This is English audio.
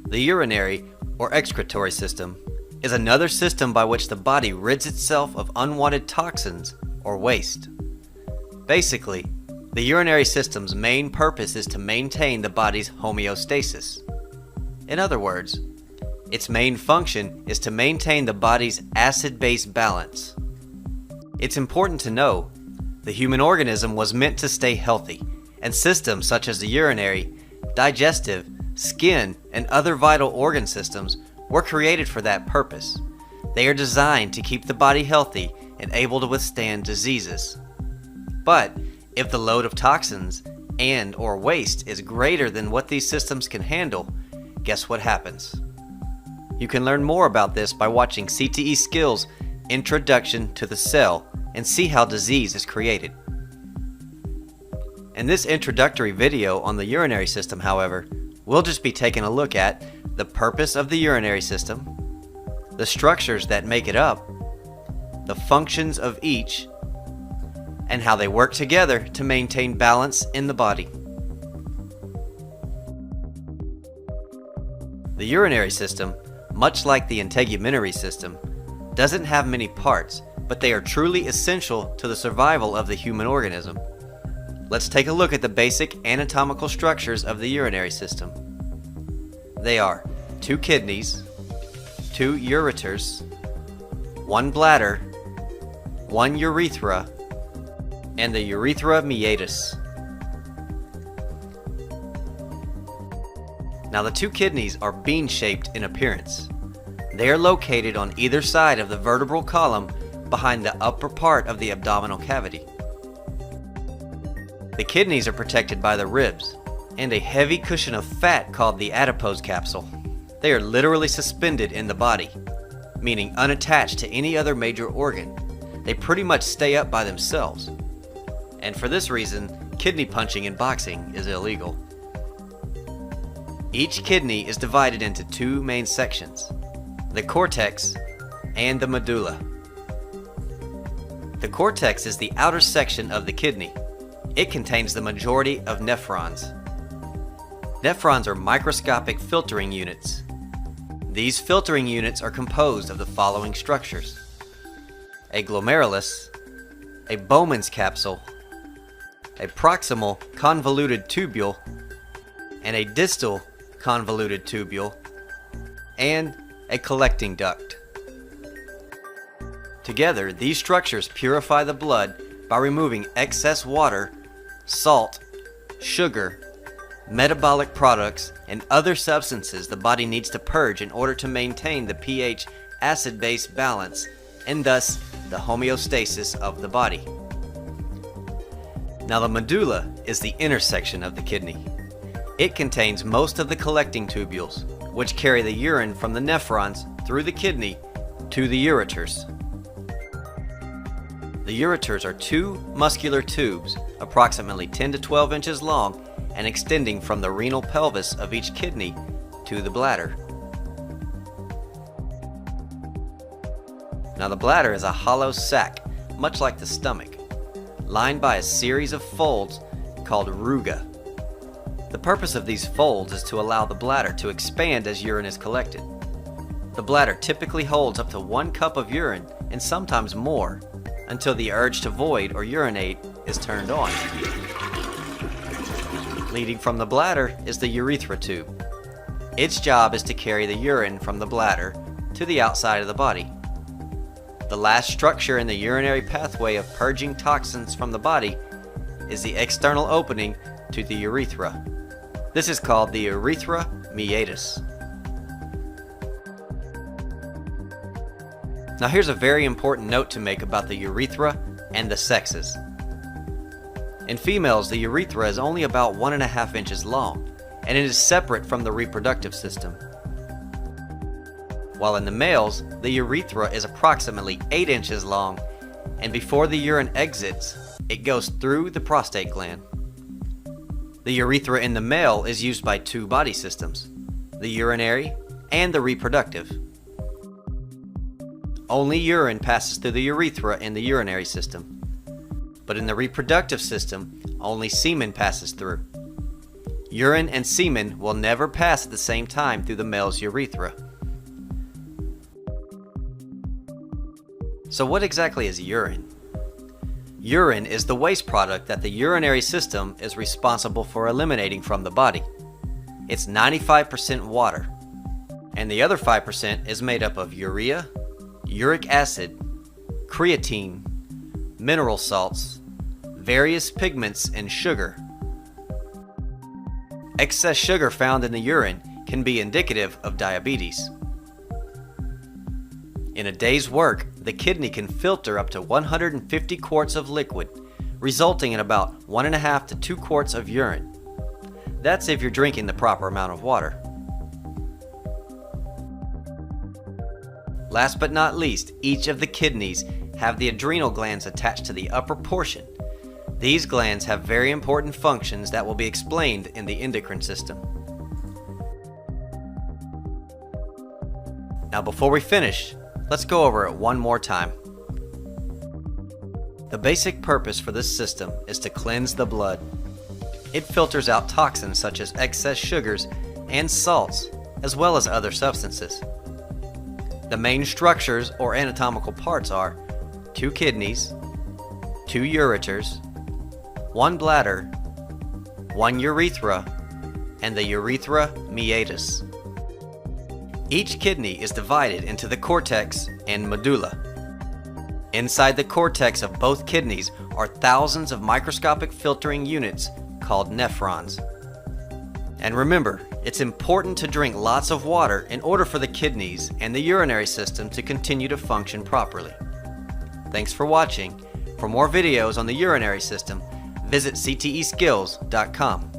The urinary or excretory system is another system by which the body rids itself of unwanted toxins or waste. Basically, the urinary system's main purpose is to maintain the body's homeostasis. In other words, its main function is to maintain the body's acid-base balance. It's important to know the human organism was meant to stay healthy, and systems such as the urinary, digestive, skin, and other vital organ systems were created for that purpose. They are designed to keep the body healthy and able to withstand diseases. But if the load of toxins and/or waste is greater than what these systems can handle, guess what happens? You can learn more about this by watching CTE Skills Introduction to the Cell and see how disease is created. In this introductory video on the urinary system, however, we'll just be taking a look at the purpose of the urinary system, the structures that make it up, the functions of each, and how they work together to maintain balance in the body. The urinary system, much like the integumentary system, doesn't have many parts, but they are truly essential to the survival of the human organism. Let's take a look at the basic anatomical structures of the urinary system. They are 2 kidneys, 2 ureters, 1 bladder, 1 urethra, and the urethra meatus. Now the 2 kidneys are bean-shaped in appearance. They are located on either side of the vertebral column behind the upper part of the abdominal cavity. The kidneys are protected by the ribs and a heavy cushion of fat called the adipose capsule. They are literally suspended in the body, meaning unattached to any other major organ. They pretty much stay up by themselves. And for this reason, kidney punching in boxing is illegal. Each kidney is divided into 2 main sections, the cortex and the medulla. The cortex is the outer section of the kidney. It contains the majority of nephrons. Nephrons are microscopic filtering units. These filtering units are composed of the following structures: a glomerulus, a Bowman's capsule, a proximal convoluted tubule, and a distal convoluted tubule, and a collecting duct. Together, these structures purify the blood by removing excess water, salt, sugar, metabolic products, and other substances the body needs to purge in order to maintain the pH acid-base balance and thus the homeostasis of the body. Now the medulla is the intersection of the kidney. It contains most of the collecting tubules, which carry the urine from the nephrons through the kidney to the ureters. The ureters are 2 muscular tubes, approximately 10 to 12 inches long and extending from the renal pelvis of each kidney to the bladder. Now the bladder is a hollow sac, much like the stomach, lined by a series of folds called ruga. The purpose of these folds is to allow the bladder to expand as urine is collected. The bladder typically holds up to 1 cup of urine and sometimes more until the urge to void or urinate is turned on. Leading from the bladder is the urethra tube. Its job is to carry the urine from the bladder to the outside of the body. The last structure in the urinary pathway of purging toxins from the body is the external opening to the urethra. This is called the urethra meatus. Now here's a very important note to make about the urethra and the sexes. In females, the urethra is only about 1.5 inches long, and it is separate from the reproductive system. While in the males, the urethra is approximately 8 inches long, and before the urine exits, it goes through the prostate gland. The urethra in the male is used by 2 body systems, the urinary and the reproductive. Only urine passes through the urethra in the urinary system, but in the reproductive system, only semen passes through. Urine and semen will never pass at the same time through the male's urethra. So what exactly is urine? Urine is the waste product that the urinary system is responsible for eliminating from the body. It's 95% water, and the other 5% is made up of urea, uric acid, creatine, mineral salts, various pigments, and sugar. Excess sugar found in the urine can be indicative of diabetes. In a day's work, the kidney can filter up to 150 quarts of liquid, resulting in about 1.5 to 2 quarts of urine. That's if you're drinking the proper amount of water. Last but not least, each of the kidneys have the adrenal glands attached to the upper portion. These glands have very important functions that will be explained in the endocrine system. Now before we finish, let's go over it one more time. The basic purpose for this system is to cleanse the blood. It filters out toxins such as excess sugars and salts, as well as other substances. The main structures or anatomical parts are 2 kidneys, 2 ureters, 1 bladder, 1 urethra, and the urethra meatus. Each kidney is divided into the cortex and medulla. Inside the cortex of both kidneys are thousands of microscopic filtering units called nephrons. And remember, it's important to drink lots of water in order for the kidneys and the urinary system to continue to function properly. Thanks for watching. For more videos on the urinary system, visit cteskills.com.